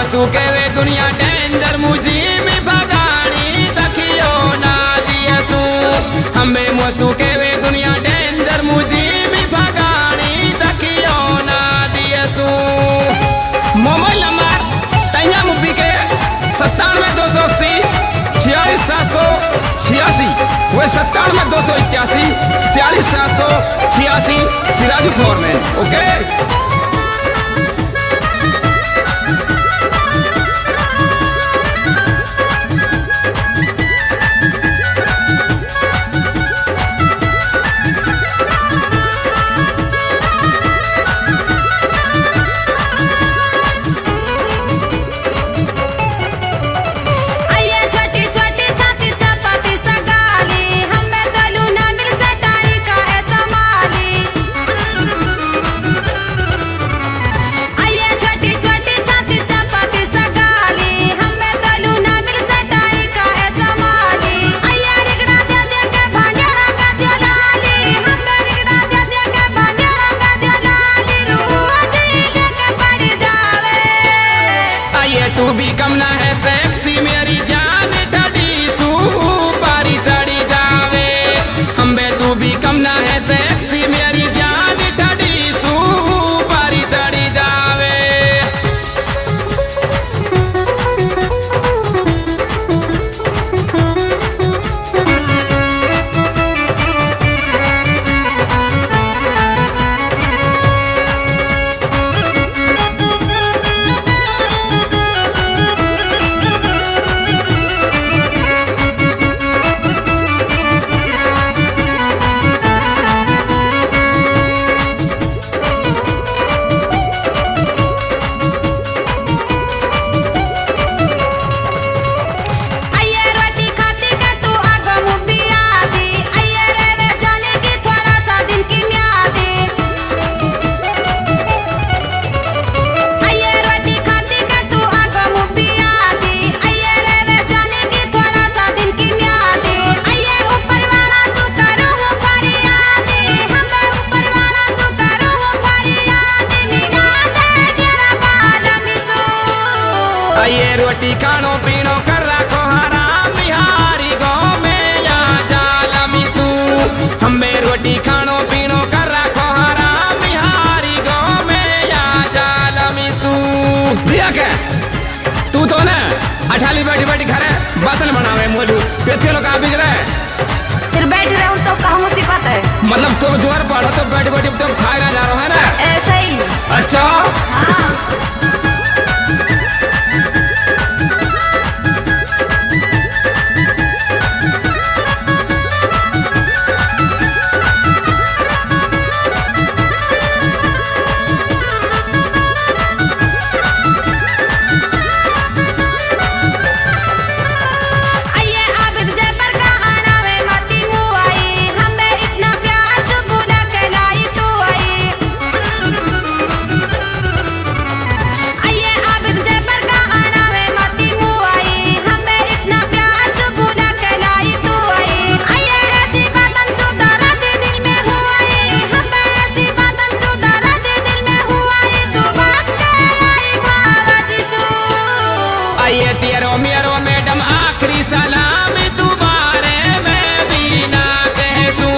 मोसू के वे दुनिया डेंजर मुझी में भगानी तकियो ना दियसू हमें मोसू के वे दुनिया डेंजर मुझी में भगानी तकियो ना दियसू मोबाइल नंबर तैया मुबी के 97 280 46 786 वो 97 281 40 786 सिराजू फॉरमैन ओके। तू भी कम ना है सेक्सी मेरी जान ढड़ी सू पारी चढ़ी जावे हम्बे तू भी कम ना है सेक्सी मेरी जान ढड़ी सू पारी चढ़ी जावे। ये रोटी खानो पीनो कर रखो हराम बिहारी गाँव में या जालमीसू हमें रोटी खानो पीनो कर रखो हराम बिहारी गाँव में या जालमीसू। दिया क्या तू तो ना अठाली बैठी बैठी घर बर्तन बनावे मोलू कितने लोग बिग रहे फिर बैठ रहे हो तो कहाँ मुसीबत है मतलब तुम जोर पढ़ो तो बैठ बैठी तुम खाएगा जा रहा है ना ऐसा ही। अच्छा हाँ। ये तेरो मेरो मैडम आखिरी सलाम तुम्हारे मैं भी ना कहसू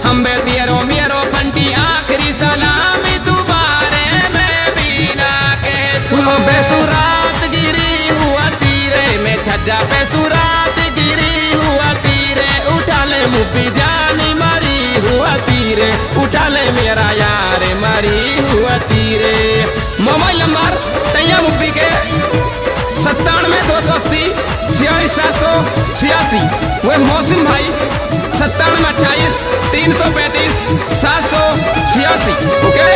हम्बे तेरो मेरो बंटी आखिरी सलाम तुम्हारे मैं भी ना कहसू। बेसुरात गिरी हुआ तीरे में छज्जा बेसुरात गिरी हुआ तीरे उठा ले मुपी जानी मरी हुआ तीरे उठा ले मेरा यार मरी हुआ तीरे। मोबाइल नंबर तैया मुपी के 97 280 46 786 वो मौसम भाई 97 28 335 786 ओके।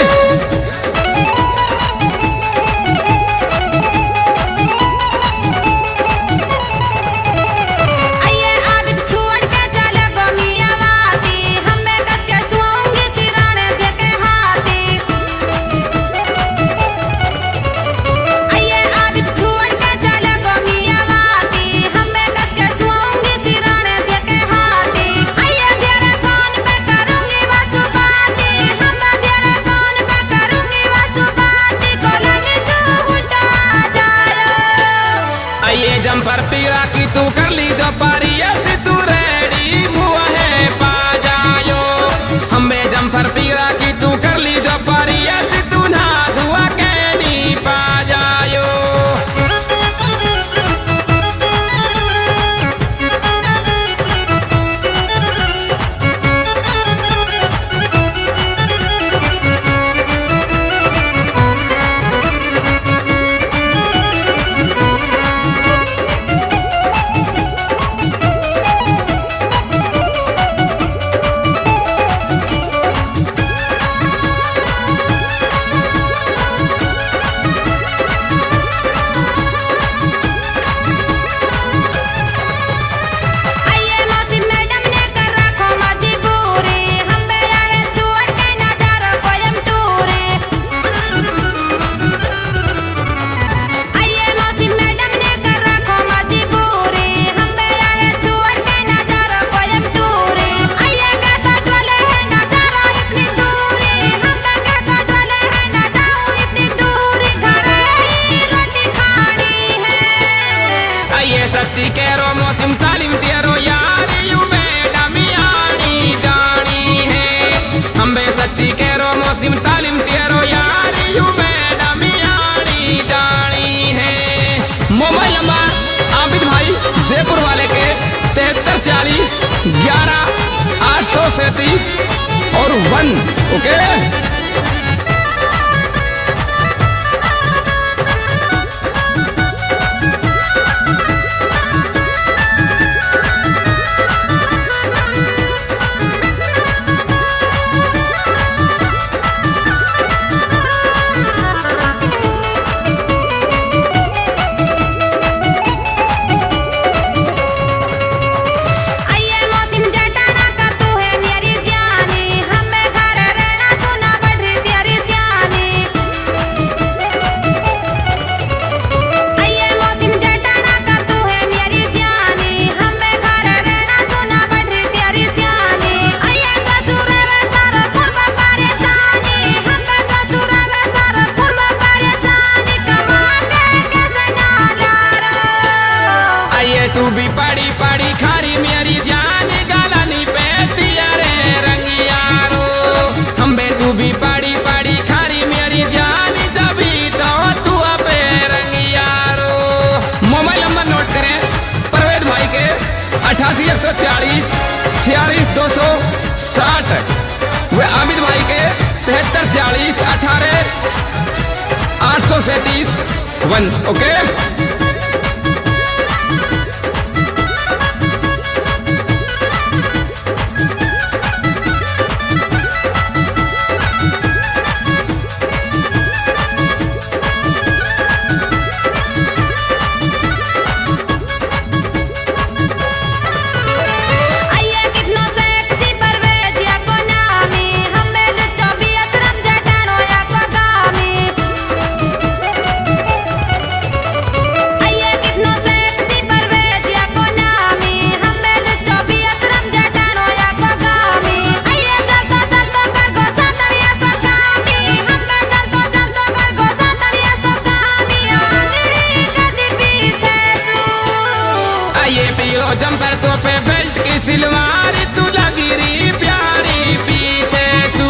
837 और 1। ओके तू भी पड़ी पड़ी खारी मेरी जान गलनी पे तियारे रंगियारो। हम बे तू भी पड़ी पड़ी खारी मेरी जान तभी तो तू पे रंगियारो। मोबाइल नंबर नोट करें परवेज भाई के 88 140 46 260 व आमिद भाई के 73 40 18 837 1। ओके जंपर तो पे बेल्ट की सिलवार तू लगी री प्यारी पीछे सू।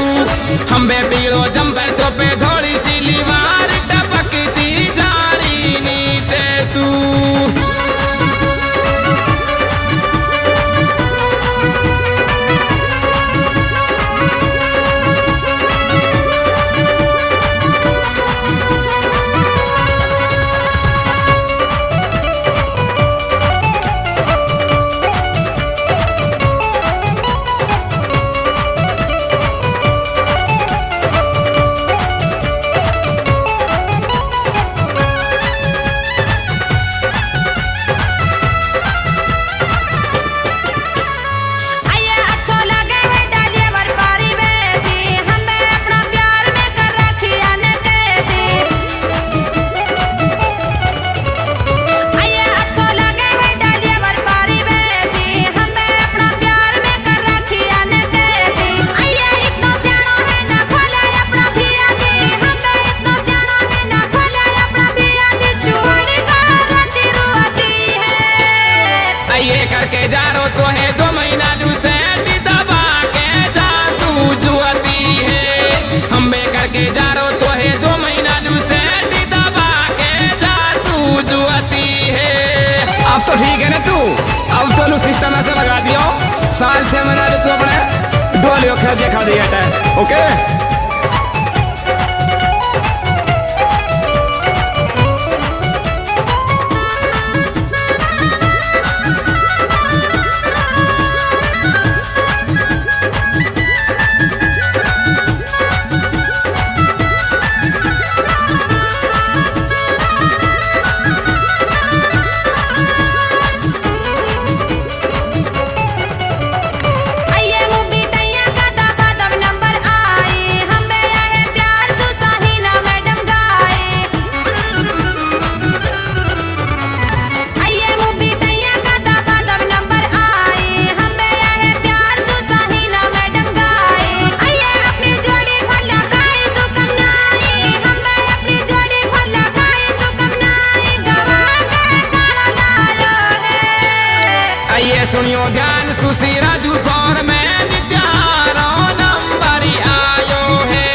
हम बे पीलो जंपर तो पे थोड़ी सी लिवार टपकती जारी नीचे सू। ये करके जा रो तो है 2 महीना लूसे दबा के जा सूझती है। हम बे करके जा रो तो है 2 महीना लूसे दबा के जा सूझती है। अब तो ठीक है ना तू, अब तो लू सिस्टम ऐसे लगा दियो साल 6 महीना तू अपने डोलियो खेल देखा दिया है। ओके सुनियो ध्यान सुशी राजू कौर में नित्यारो नंबर आयो है।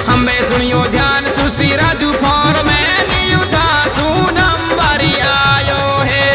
हमें सुनियो ध्यान सुशी राजू कौर में नियुदासु नंबर आयो है।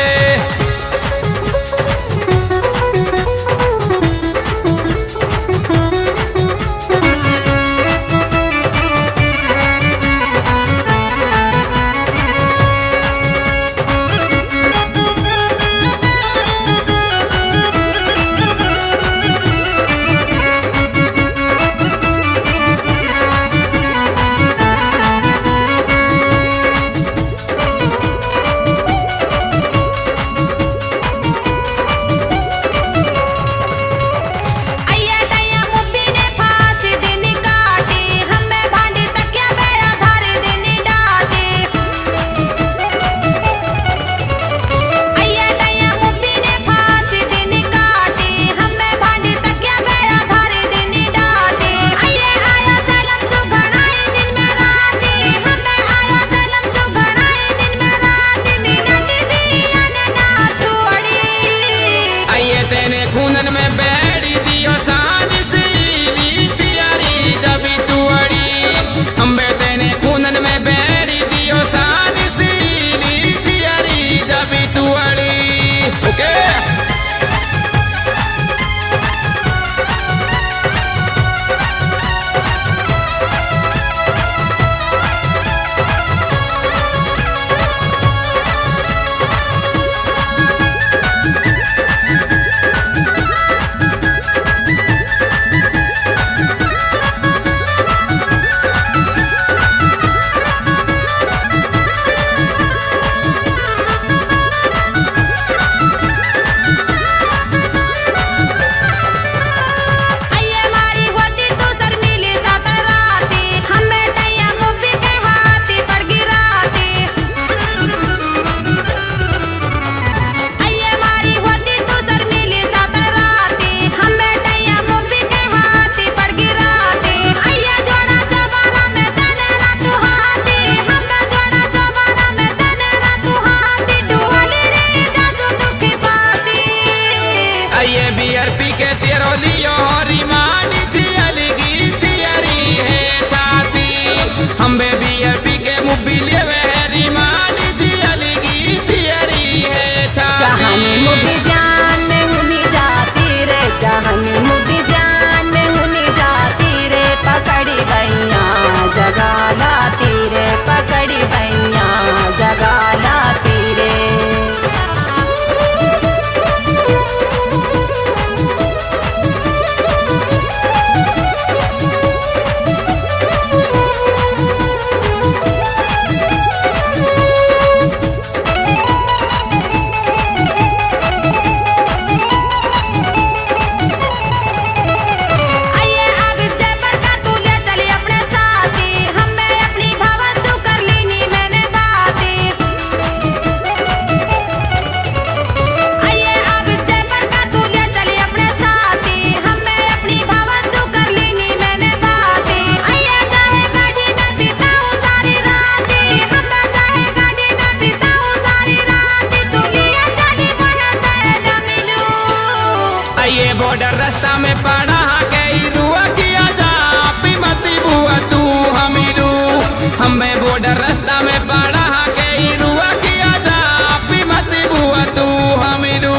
हमें बॉर्डर रास्ता में पड़ा के ही रुआ किया जा पी मत बुआ तू हमिलू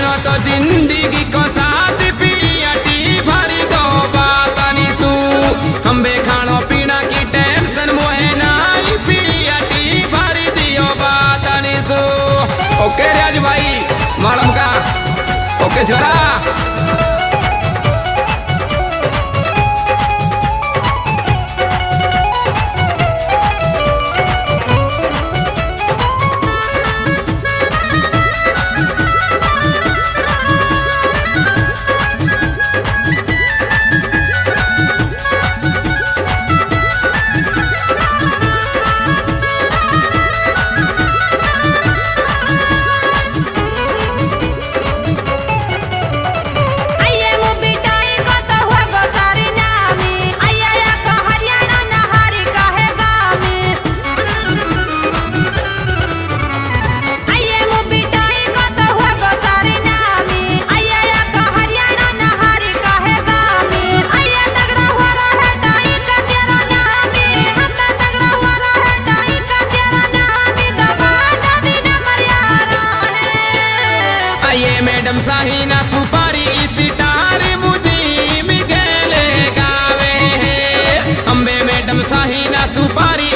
लो तो जिंदगी को साथ पियटी भरी दो बातनी सू हम बे खानो पीना की टेंशन मोहे नाई पियटी भरी दियो बातनी सू। ओके राज भाई मालूम का ओके छोरा। मैडम साहिना सुपारी सितार मुझे मिगेले गावे है अम्बे मैडम साहिना सुपारी